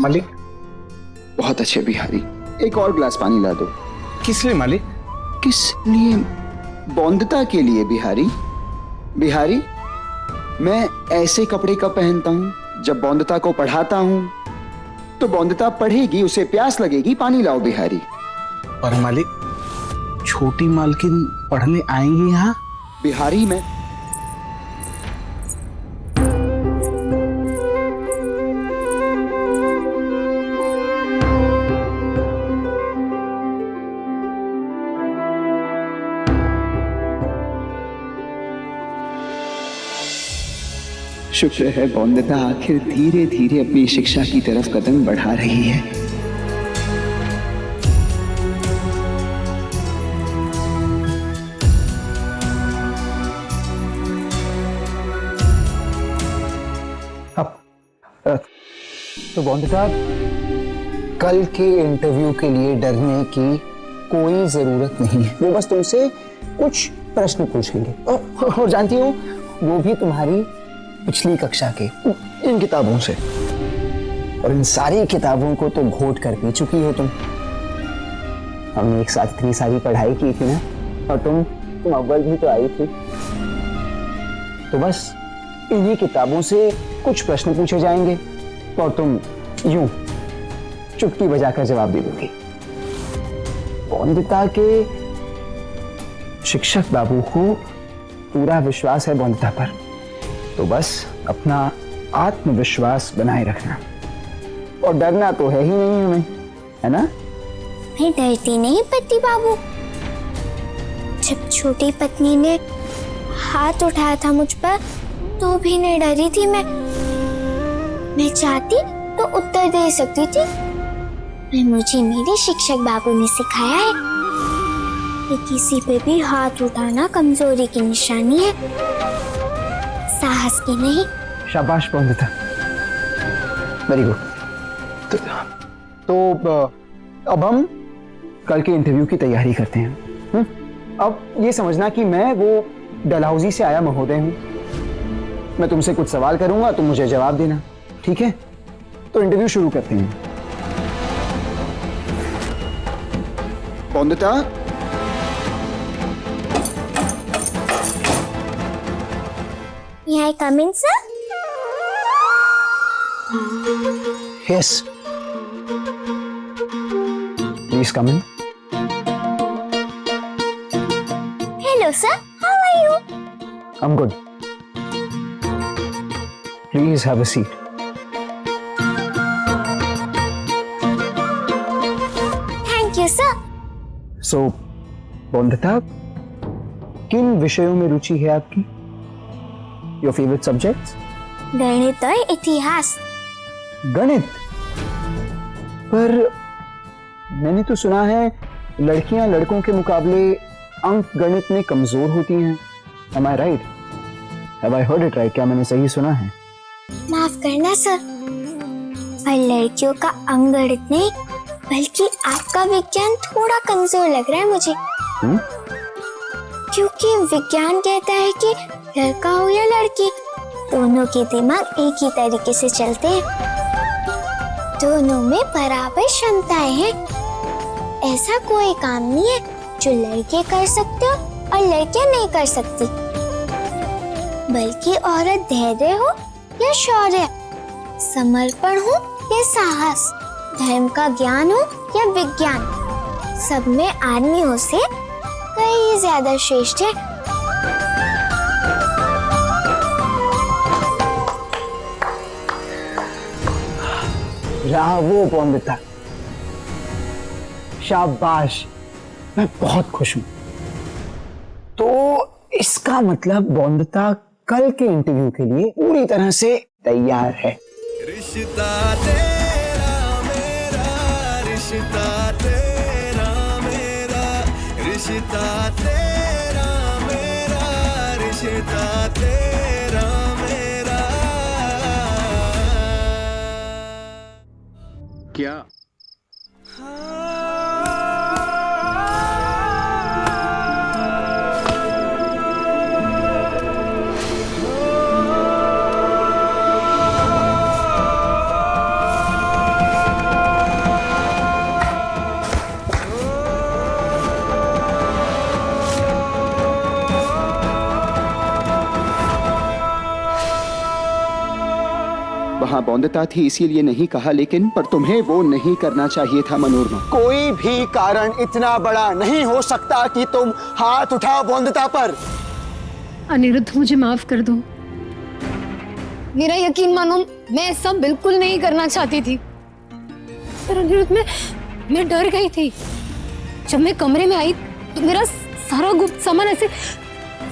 मालिक। बहुत अच्छे बिहारी, एक और गिलास पानी ला दो। किस लिए मालिक? किस लिए? बौंदता के लिए बिहारी। बिहारी, मैं ऐसे कपड़े कब पहनता हूं? जब बौंदता को पढ़ाता हूं तो बौंदता पढ़ेगी, उसे प्यास लगेगी, पानी लाओ बिहारी। पर मालिक, छोटी मालकिन पढ़ने आएंगी यहाँ? बिहारी, मैं शुक्र है बौंदता आखिर धीरे धीरे अपनी शिक्षा की तरफ कदम बढ़ा रही है। तो बौंदता, कल के इंटरव्यू के लिए डरने की कोई जरूरत नहीं है। वो बस तुमसे कुछ प्रश्न पूछेंगे और जानती हो, वो भी तुम्हारी पिछली कक्षा के इन किताबों से। और इन सारी किताबों को तो घोट कर पी चुकी हो तुम। हमने एक साथ इतनी सारी पढ़ाई की थी ना, और तुम अव्वल भी तो आई थी। तो बस इन्हीं किताबों से कुछ प्रश्न पूछे जाएंगे और तुम यूं चुटकी बजाकर जवाब दे दोगी। बौंदता के शिक्षक बाबू को पूरा विश्वास है बौंदता पर, तो बस अपना आत्मविश्वास बनाए रखना। और डरना तो है ही नहीं हमें, है ना? मैं डरती नहीं पति बाबू। जब छोटी पत्नी ने हाथ उठाया था मुझ पर तो भी नहीं डरी थी मैं चाहती तो उत्तर दे सकती थी। पर मुझे मेरे शिक्षक बाबू ने सिखाया है कि किसी पे भी हाथ उठाना कमजोरी की निशानी है, साहस की नहीं। शाबाश बौंदता, वेरी गुड। तो अब हम कल के इंटरव्यू की तैयारी करते हैं। अब ये समझना कि मैं वो डलहौजी से आया महोदय हूँ। मैं तुमसे कुछ सवाल करूंगा, तुम मुझे जवाब देना, ठीक है? तो इंटरव्यू शुरू करते हैं। बौंदता, May I come in, sir? Yes. Please come in. Hello, sir. How are you? I'm good. Please have a seat. Thank you, sir. So, बौंदता, किन विषयों में रुचि है आपकी? Your favorite subjects? गणित और इतिहास। गणित? पर मैंने तो सुना है लड़कियां लड़कों के मुकाबले अंक गणित में कमजोर होती हैं। Am I right? Have I heard it right? क्या मैंने सही सुना है? माफ करना सर, पर लड़कियों का अंक गणित नहीं बल्कि आपका विज्ञान थोड़ा कमजोर लग रहा है मुझे। क्योंकि विज्ञान कहता है कि लड़का हो या लड़की, दोनों के दिमाग एक ही तरीके से चलते हैं, दोनों में बराबर क्षमताएं हैं। ऐसा कोई काम नहीं है जो लड़के कर सकते हो और लड़कियां नहीं कर सकती, बल्कि औरत धैर्य हो या शौर्य, समर्पण हो या साहस, धर्म का ज्ञान हो या विज्ञान, सब में आदमियों से कई ज्यादा श्रेष्ठ है। ब्रावो बौंदता, शाबाश, मैं बहुत खुश हूं। तो इसका मतलब बौंदता कल के इंटरव्यू के लिए पूरी तरह से तैयार है। रिश्ता तेरा मेरा, रिश्ता तेरा मेरा, रिश्ता तेरा मेरा, रिश्ता तेरा मेरा। क्या वहां बौंदता थी इसीलिए नहीं कहा, लेकिन पर तुम्हें वो नहीं करना चाहिए था मनोरमा। कोई भी कारण इतना बड़ा नहीं हो सकता कि तुम हाथ उठाओ बौंदता पर। अनिरुद्ध, मुझे माफ कर दो। मेरा यकीन मानो, मैं सब बिल्कुल नहीं करना चाहती थी, पर अनिरुद्ध मैं डर गई थी। जब मैं कमरे में आई तो मेरा सारा गुप्त सामान ऐसे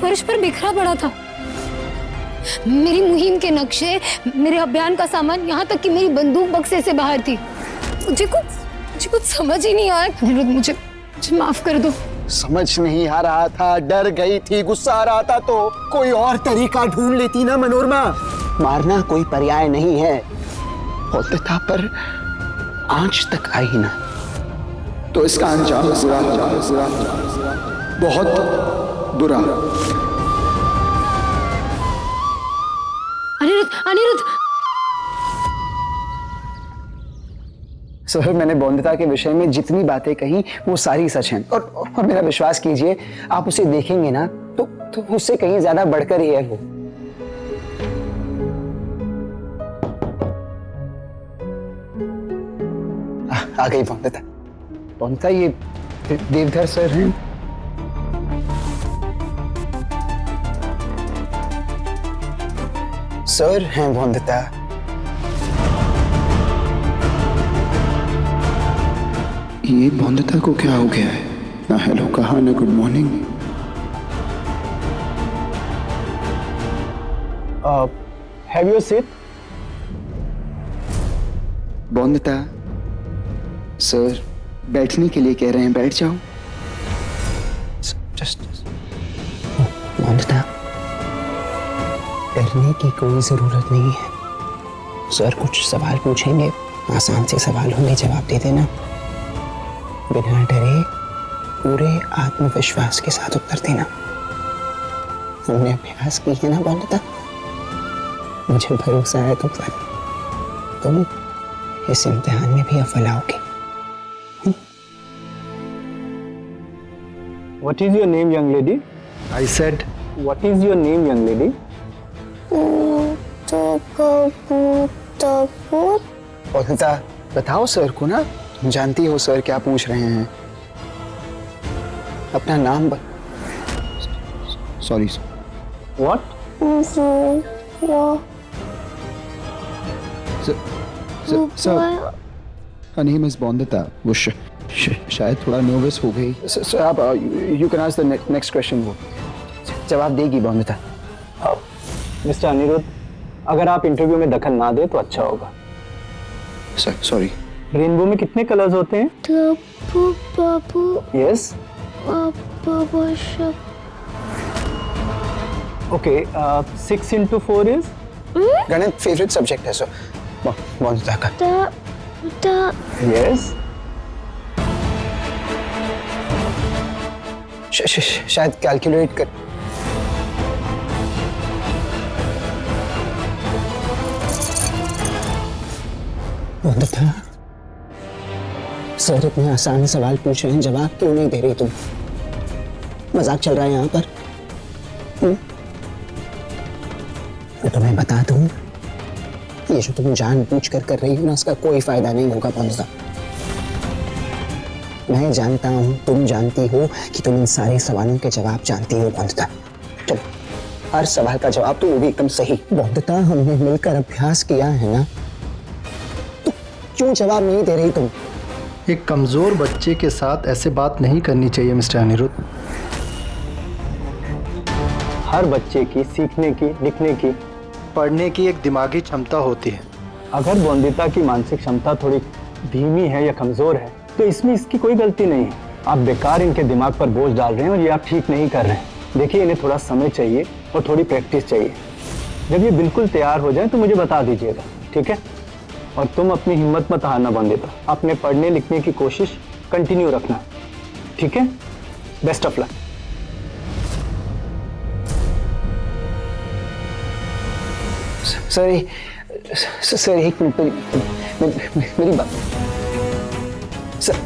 फर्श पर बिखरा पड़ा था। मेरी मुहिम के नक्शे, मेरे अभियान का सामान, यहाँ तक कि मेरी बंदूक बक्से से बाहर थी। मुझे कुछ समझ ही नहीं आया। अनिरुद्ध, मुझे माफ कर दो। समझ नहीं आ रहा था, डर गई थी, गुस्सा आ रहा था, तो कोई और तरीका ढूंढ लेती ना मनोरमा। मारना कोई पर्याय नहीं है। बौंदता पर आंच तक आई ना तो इसका अंजाम बहुत बुरा। अनिरुद्ध, सर, मैंने बौंदता के विषय में जितनी बातें कही वो सारी सच हैं, और मेरा विश्वास कीजिए, आप उसे देखेंगे ना तो उससे कहीं ज्यादा बढ़कर ही है वो। आ गई बौंदता। बौंदता, ये देवधर सर हैं। सर हैं बौंदता। ये बौंदता को क्या हो गया है? ना हेलो कहा, ना good morning. Have your seat. बौंदता, सर बैठने के लिए कह रहे हैं, बैठ जाओ। जस्ट बौंदता, डरने की कोई जरूरत नहीं है। सर कुछ सवाल पूछेंगे, आसान से सवाल होंगे, जवाब दे देना। बिना डरे, पूरे आत्मविश्वास के साथ उत्तर देना। हमने अभ्यास की है ना बौंदता, मुझे भरोसा है तुम पर। तुम इस इम्तिहान में भी अव्वल आओगे। What is your name, young lady? I said, What is your name, young lady? बौंदता, बताओ सर को ना, तुम जानती हो सर क्या पूछ रहे हैं। अपना नाम sorry What? Sir, her name is बौंदता। वो शायद थोड़ा नर्वस हो गई। सर, आप you can ask the next question. वो जवाब देगी बौंदता। मिस्टर अनिरुद्ध, अगर आप इंटरव्यू में दखल ना दे तो अच्छा होगा। Sir sorry. रेनबो में कितने कलर्स होते हैं? यस। Okay, 6 into 4 is? गणित फेवरेट सब्जेक्ट है सर बौंदता का। Yes. शायद कैलकुलेट कर। बौंदता, सर इतने आसान सवाल पूछ रहे हैं, जवाब क्यों नहीं दे रही तुम? मजाक चल रहा है यहाँ पर? मैं तुम्हें बता दूं, ये जो तुम जानबूझ कर रही हो ना, इसका कोई फायदा नहीं होगा बौंदता। मैं जानता हूं, तुम जानती हो कि तुम इन सारे सवालों के जवाब जानती हो बौंदता। चलो, हर सवाल का जवाब तो वो भी एकदम सही। बौंदता, हमने मिलकर अभ्यास किया है ना, तो क्यों जवाब नहीं दे रही तुम? एक कमजोर बच्चे के साथ ऐसे बात नहीं करनी चाहिए मिस्टर अनिरुद्ध। हर बच्चे की सीखने की, लिखने की, पढ़ने की एक दिमागी क्षमता होती है। अगर बौंदिता की मानसिक क्षमता थोड़ी धीमी है या कमजोर है तो इसमें इसकी कोई गलती नहीं है। आप बेकार इनके दिमाग पर बोझ डाल रहे हैं और ये आप ठीक नहीं कर रहे हैं। देखिए, इन्हें थोड़ा समय चाहिए और थोड़ी प्रैक्टिस चाहिए। जब ये बिल्कुल तैयार हो जाए तो मुझे बता दीजिएगा, ठीक है? और तुम अपनी हिम्मत मत हारना बौंदिता, अपने पढ़ने लिखने की कोशिश कंटिन्यू रखना, ठीक है? Best of luck. सर एक मिनट, मेरी बात। सर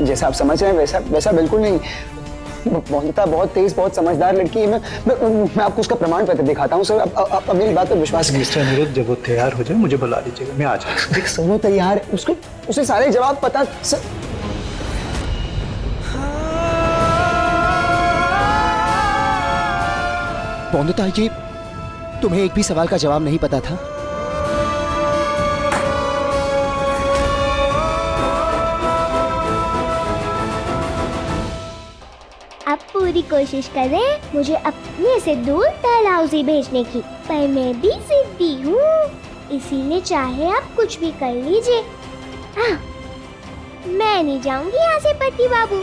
जैसा आप समझ रहे हैं वैसा बिल्कुल नहीं। बॉन्दिता बहुत तेज, बहुत समझदार लड़की है। मैं आपको उसका प्रमाण पत्र दिखाता हूँ सर। अब मेरी बात पर विश्वास कीजिए। मिस्टर अनिरुद्ध, जब वो तैयार हो जाए मुझे बुला लीजिएगा, मैं आ जाऊँगा। देख सर, वो तैयार है, उसको उसे सारे जवाब पता सर। बॉन्दिता, ये तुम्हें एक भी सवाल का जवाब नहीं पता था? अब पूरी कोशिश करें मुझे अपने से दूर डलहौजी भेजने की, पर मैं भी जिद्दी हूँ, इसीलिए चाहे आप कुछ भी कर लीजिए, हाँ, मैं नहीं जाऊंगी यहाँ से पति बाबू।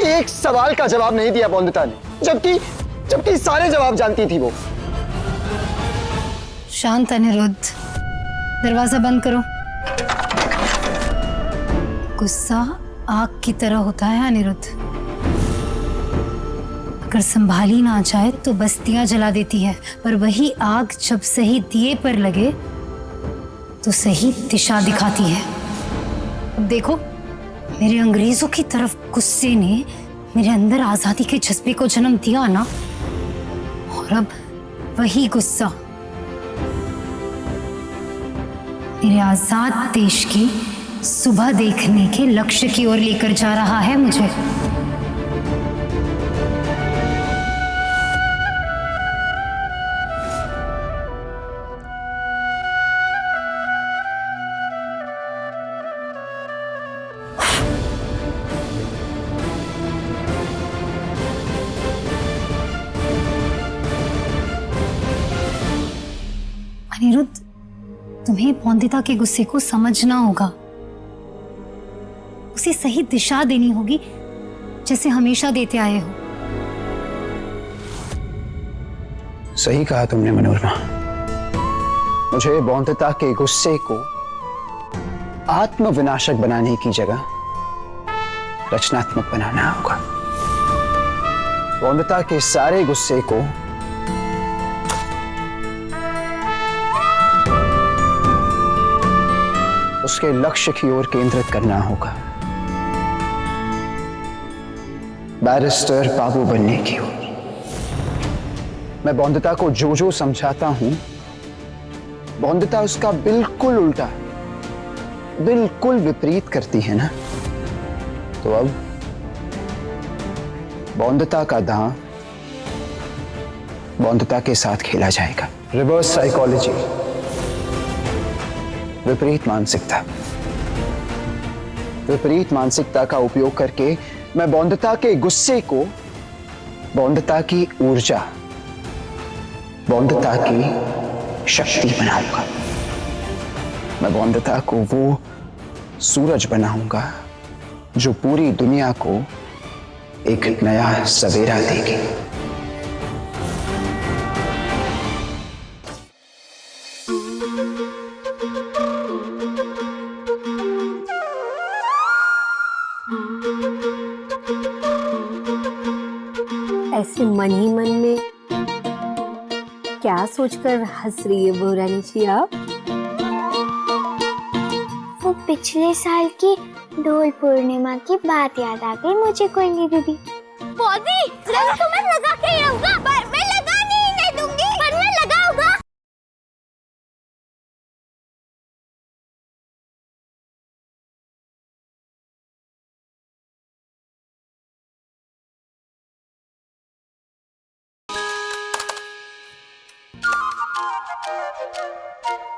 एक सवाल का जवाब नहीं दिया बॉन्दिता ने, जबकि सारे जवाब जानती थी वो। शांत अनिरुद्ध, दरवाजा बंद करो। गुस्सा आग की तरह होता है अनिरुद्ध, अगर संभाली ना जाए तो बस्तियां जला देती है, पर वही आग जब सही दिए पर लगे तो सही दिशा दिखाती है। अब देखो, मेरे अंग्रेजों की तरफ गुस्से ने मेरे अंदर आजादी के जज्बे को जन्म दिया ना, और अब वही गुस्सा मेरे आजाद देश की सुबह देखने के लक्ष्य की ओर लेकर जा रहा है मुझे। अनिरुद्ध, तुम्हें बॉन्दिता के गुस्से को समझना होगा, उसे सही दिशा देनी होगी जैसे हमेशा देते आए हो। सही कहा तुमने मनोरमा, मुझे बॉन्दिता के गुस्से को आत्मविनाशक बनाने की जगह रचनात्मक बनाना होगा। बॉन्दिता के सारे गुस्से को उसके लक्ष्य की ओर केंद्रित करना होगा, बैरिस्टर बाबू बनने की ओर। मैं बॉन्दिता को जो जो समझाता हूं, बॉन्दिता उसका बिल्कुल उल्टा, बिल्कुल विपरीत करती है ना, तो अब बॉन्दिता का दांव बॉन्दिता के साथ खेला जाएगा। रिवर्स साइकोलॉजी, विपरीत मानसिकता। विपरीत मानसिकता का उपयोग करके मैं बॉन्दिता के गुस्से को बॉन्दिता की ऊर्जा, बॉन्दिता की शक्ति बनाऊंगा। मैं बॉन्दिता को वो सूरज बनाऊंगा जो पूरी दुनिया को एक नया सवेरा देगी। ऐसे मन ही मन में क्या सोचकर हंस रही है बहुरानी जी आप? वो पिछले साल की डोल पूर्णिमा की बात याद आ गई मुझे कोयली दीदी। पौधी, तुम्हें लगा के ही रहूंगा, पर मैं लगाने ही नहीं दूंगी, पर मैं लगाऊंगा।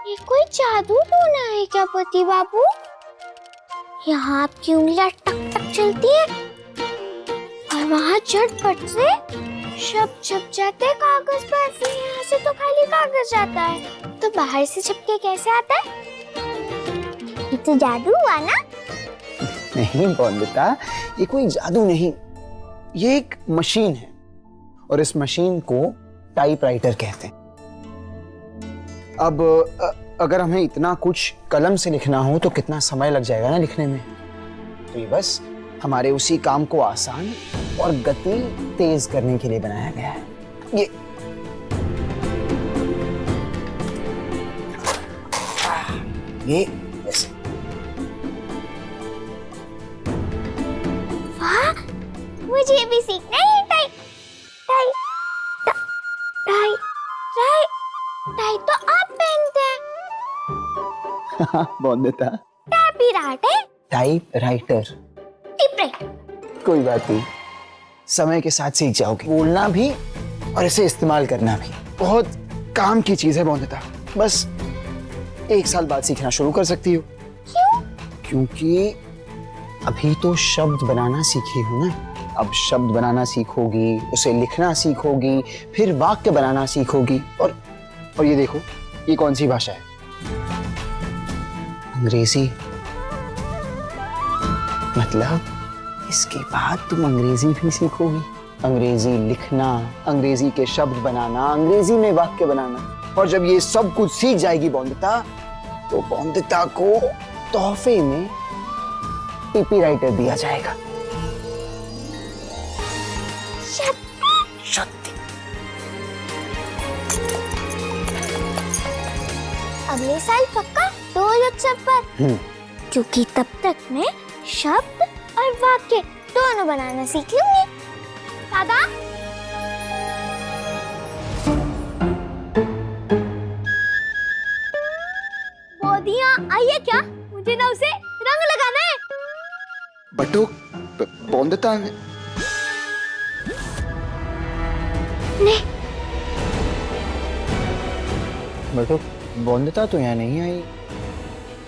ये कोई जादू टोना है क्या पति बाबू? यहाँ आपकी उंगलियां टक टक चलती है और वहाँ झटपट से शब्द छप जाते हैं कागज पर, फिर यहाँ से तो खाली कागज जाता है, तो बाहर से छपके कैसे आता है? ये तो जादू हुआ ना? नहीं बॉन्दिता, ये कोई जादू नहीं, ये एक मशीन है और इस मशीन को टाइपराइटर कहते हैं। अब अगर हमें इतना कुछ कलम से लिखना हो तो कितना समय लग जाएगा ना लिखने में, तो ये बस हमारे उसी काम को आसान और गति तेज करने के लिए बनाया गया है। ये ये ऐसे। वाह, मुझे भी सीखना है tie tie tie tie tie तो आप पहनते हैं। बॉन्दिता टाइपराइटर है। Type writer. टाइपराइटर। कोई बात नहीं, समय के साथ सीख जाओगे बोलना भी और इसे इस्तेमाल करना भी। बहुत काम की चीज है बॉन्दिता, बस 1 साल बाद सीखना शुरू कर सकती हो। क्यों? क्योंकि अभी तो शब्द बनाना सीखी हो ना। अब शब्द बनाना सीखोगी, उसे लिखना सीखोगी, फिर वाक्य बनाना सीखोगी। और ये देखो, ये कौन सी भाषा है? अंग्रेजी। मतलब इसके बाद तुम अंग्रेजी भी सीखोगी। अंग्रेजी लिखना, अंग्रेजी के शब्द बनाना, अंग्रेजी में वाक्य बनाना। और जब ये सब कुछ सीख जाएगी बॉन्दिता, तो बॉन्दिता को तोहफे में टीपी राइटर दिया जाएगा। सत्य। अगले साल पक्का ढोल उत्सव पर, क्योंकि तब तक मैं शब्द और वाक्य दोनों बनाना सीख लूंगी। दादा, बोदिया आइए क्या? मुझे ना उसे रंग लगाना है। बटुक, बॉन्दिता नहीं, बटुक, बॉन्दिता तो यहाँ नहीं आई,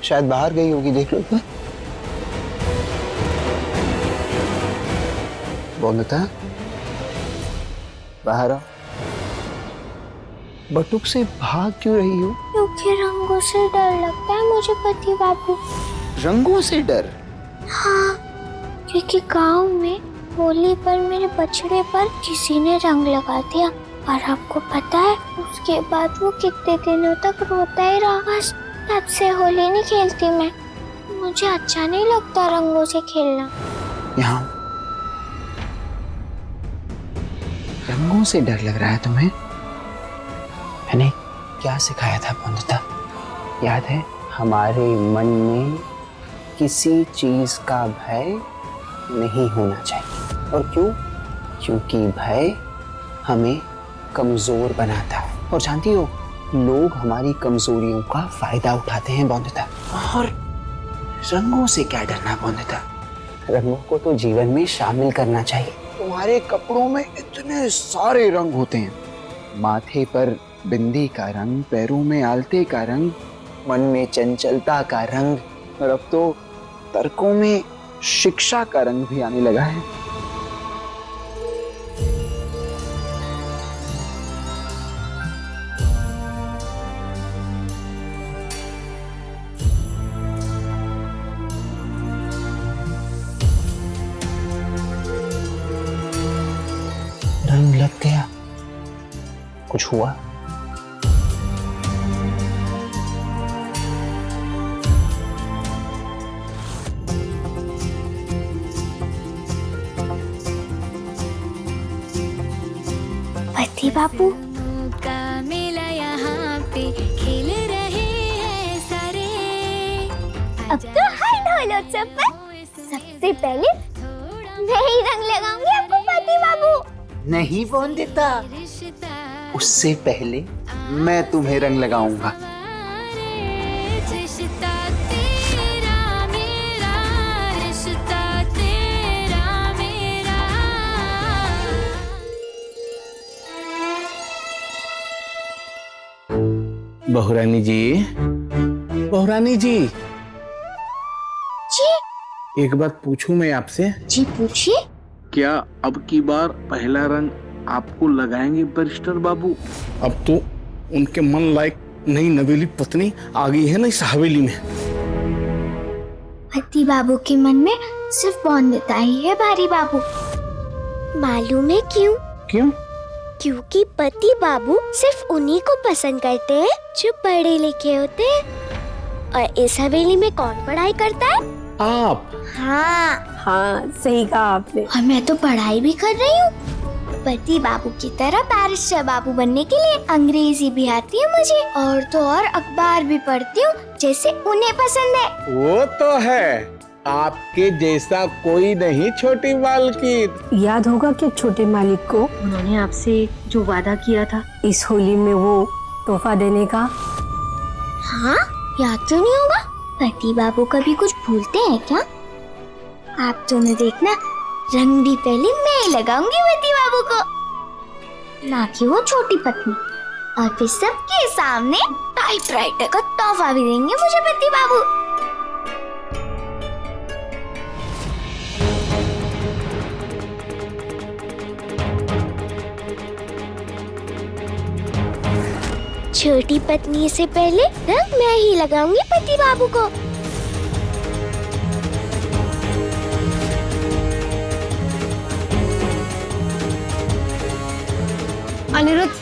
शायद बाहर गई होगी, देख लो। बॉन्दिता, बाहर आओ। बटुक से भाग क्यों रही हो? क्योंकि रंगों से डर लगता है मुझे पति बाबू। रंगों से डर? हाँ, क्योंकि गांव में होली पर मेरे बछड़े पर किसी ने रंग लगा दिया और आपको पता है उसके बाद वो कितने दिनों तक रोता ही रहा। बस तब से होली नहीं खेलती मैं। मुझे अच्छा नहीं लगता रंगों से खेलना। यहाँ रंगों से डर लग रहा है तुम्हें? मैंने क्या सिखाया था बॉन्दिता, याद है? हमारे मन में किसी चीज का भय नहीं होना चाहिए। और क्यों? क्योंकि भय हमें कमजोर बनाता है। और जानती हो, लोग हमारी कमजोरियों का फायदा उठाते हैं बॉन्दिता। और रंगों से क्या डरना बॉन्दिता? रंगों को तो जीवन में शामिल करना चाहिए। तुम्हारे कपड़ों में इतने सारे रंग होते हैं। माथे पर बिंदी का रंग, पैरों में आलते का रंग, मन में चंचलता का रंग, और अब तो तर्कों में शिक्षा का रंग भी आने लगा है। रंग लग गया। कुछ हुआ? पति बाबू, का मेला यहाँ पे खेल रहे हैं सारे। अब तो हर ढोल उत्सव पर सबसे पहले मैं ही रंग लगाऊंगी आपको पति बाबू। नहीं बॉन्दिता, उससे पहले मैं तुम्हें रंग लगाऊंगा। रिश्ता तेरा मेरा, रिश्ता तेरा मेरा। बहुरानी जी, बहुरानी जी, जी एक बात पूछूं मैं आपसे? जी पूछिए। क्या अब की बार पहला रंग आपको लगाएंगे बैरिस्टर बाबू? अब तो उनके मन लायक नई नवेली पत्नी आ गई है ना इस हवेली में। पति बाबू के मन में सिर्फ बॉन्दिता ही है भारी बाबू। मालूम है क्यों? क्यों? क्योंकि पति बाबू सिर्फ उन्हीं को पसंद करते हैं जो पढ़े लिखे होते हैं। और इस हवेली में कौन पढ़ाई करता है? आप। हाँ हाँ, सही कहा आपने। और मैं तो पढ़ाई भी कर रही हूँ। पति बाबू की तरह बैरिस्टर बाबू बनने के लिए अंग्रेजी भी आती है मुझे, और तो और अखबार भी पढ़ती हूँ जैसे उन्हें पसंद है। वो तो है, आपके जैसा कोई नहीं छोटी मालकिन। याद होगा कि छोटे मालिक को उन्होंने आपसे जो वादा किया था इस होली में वो तोहफा देने का? हाँ, याद तो नहीं होगा। पति बाबू कभी कुछ भूलते हैं क्या? आप दोनों देखना, रंग भी पहले मैं ही लगाऊंगी पति बाबू को, ना कि वो छोटी पत्नी। और फिर सबके सामने टाइपराइटर का तोहफा भी देंगे मुझे पति बाबू। छोटी पत्नी से पहले रंग मैं ही लगाऊंगी पति बाबू को। अनिरुद्ध,